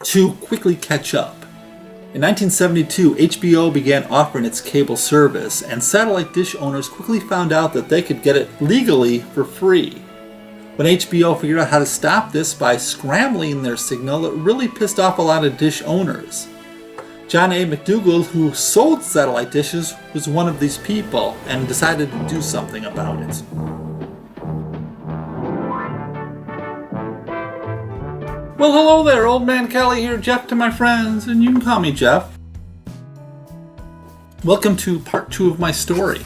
to quickly catch up. In 1972, HBO began offering its cable service, and satellite dish owners quickly found out that they could get it legally for free. When HBO figured out how to stop this by scrambling their signal, it really pissed off a lot of dish owners. John A. McDougall, who sold satellite dishes, was one of these people and decided to do something about it. Well, hello there, Old Man Kelly here, Jeff to my friends, and you can call me Jeff. Welcome to part 2 of my story.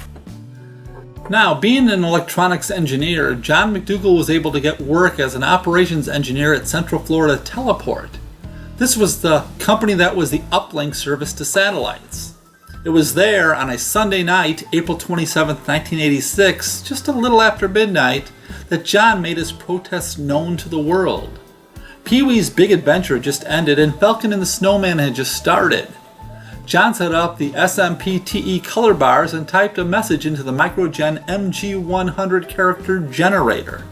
Now, being an electronics engineer, John McDougall was able to get work as an operations engineer at Central Florida Teleport. This was the company that was the uplink service to satellites. It was there on a Sunday night, April 27, 1986, just a little after midnight, that John made his protests known to the world. Pee-wee's Big Adventure just ended and Falcon and the Snowman had just started. John set up the SMPTE color bars and typed a message into the Microgen MG100 character generator.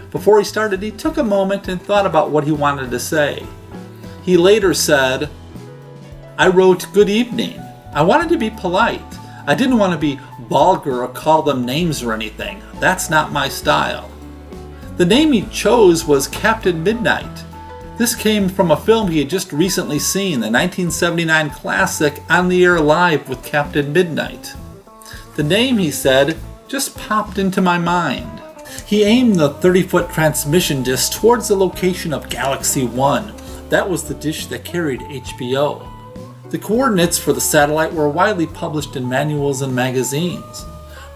Before he started, he took a moment and thought about what he wanted to say. He later said, "I wrote good evening. I wanted to be polite. I didn't want to be vulgar or call them names or anything. That's not my style." The name he chose was Captain Midnight. This came from a film he had just recently seen, the 1979 classic On the Air Live with Captain Midnight. The name, he said, just popped into my mind. He aimed the 30-foot transmission disc towards the location of Galaxy 1. That was the dish that carried HBO. The coordinates for the satellite were widely published in manuals and magazines.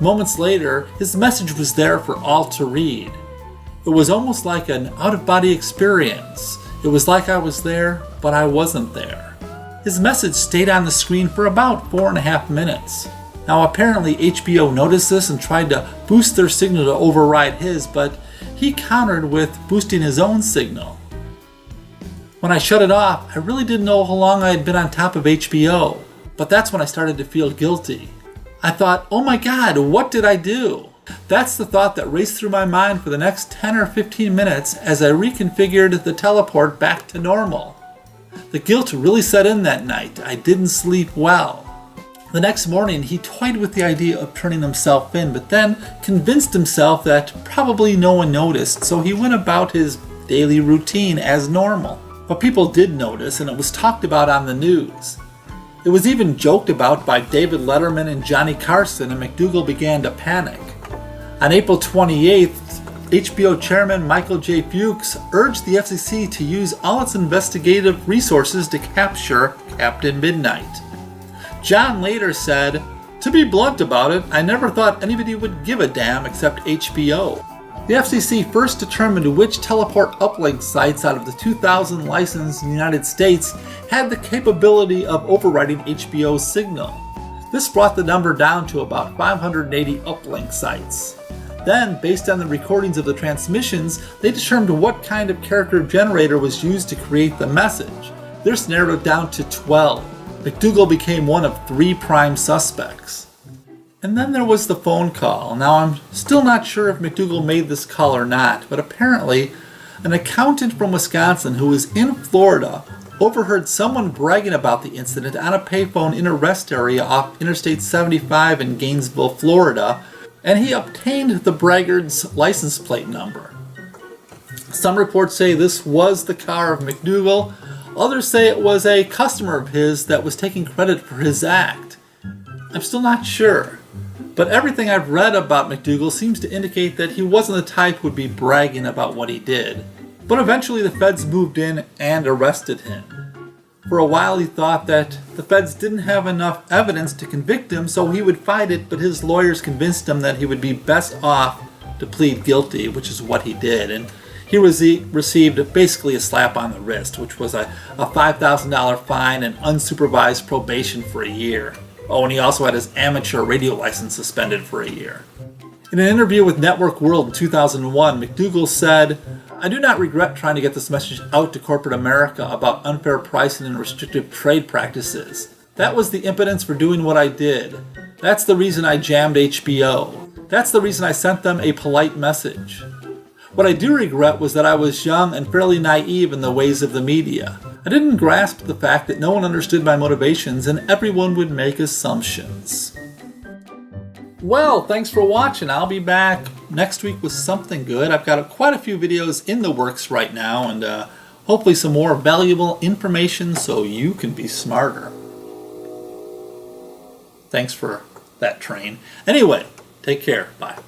Moments later, his message was there for all to read. It was almost like an out-of-body experience. It was like I was there, but I wasn't there. His message stayed on the screen for about 4.5 minutes. Now apparently HBO noticed this and tried to boost their signal to override his, but he countered with boosting his own signal. When I shut it off, I really didn't know how long I had been on top of HBO, but that's when I started to feel guilty. I thought, oh my God, what did I do? That's the thought that raced through my mind for the next 10 or 15 minutes as I reconfigured the teleport back to normal. The guilt really set in that night. I didn't sleep well. The next morning, he toyed with the idea of turning himself in, but then convinced himself that probably no one noticed, so he went about his daily routine as normal. But people did notice, and it was talked about on the news. It was even joked about by David Letterman and Johnny Carson, and McDougall began to panic. On April 28th, HBO chairman Michael J. Fuchs urged the FCC to use all its investigative resources to capture Captain Midnight. John later said, "To be blunt about it, I never thought anybody would give a damn except HBO." The FCC first determined which teleport uplink sites out of the 2,000 licensed in the United States had the capability of overriding HBO's signal. This brought the number down to about 580 uplink sites. Then, based on the recordings of the transmissions, they determined what kind of character generator was used to create the message. This narrowed it down to 12. McDougall became one of 3 prime suspects. And then there was the phone call. Now, I'm still not sure if McDougall made this call or not, but apparently, an accountant from Wisconsin who was in Florida overheard someone bragging about the incident on a payphone in a rest area off Interstate 75 in Gainesville, Florida, and he obtained the braggart's license plate number. Some reports say this was the car of McDougall. Others say it was a customer of his that was taking credit for his act. I'm still not sure. But everything I've read about McDougall seems to indicate that he wasn't the type who would be bragging about what he did. But eventually the feds moved in and arrested him. For a while he thought that the feds didn't have enough evidence to convict him, so he would fight it, but his lawyers convinced him that he would be best off to plead guilty, which is what he did. And he received basically a slap on the wrist, which was a $5,000 fine and unsupervised probation for a year. Oh, and he also had his amateur radio license suspended for a year. In an interview with Network World in 2001, McDougall said, "I do not regret trying to get this message out to corporate America about unfair pricing and restrictive trade practices. That was the impotence for doing what I did. That's the reason I jammed HBO. That's the reason I sent them a polite message. What I do regret was that I was young and fairly naive in the ways of the media. I didn't grasp the fact that no one understood my motivations and everyone would make assumptions. Well, thanks for watching. I'll be back next week with something good. I've got quite a few videos in the works right now, and hopefully some more valuable information so you can be smarter. Thanks for that train. Anyway, take care. Bye.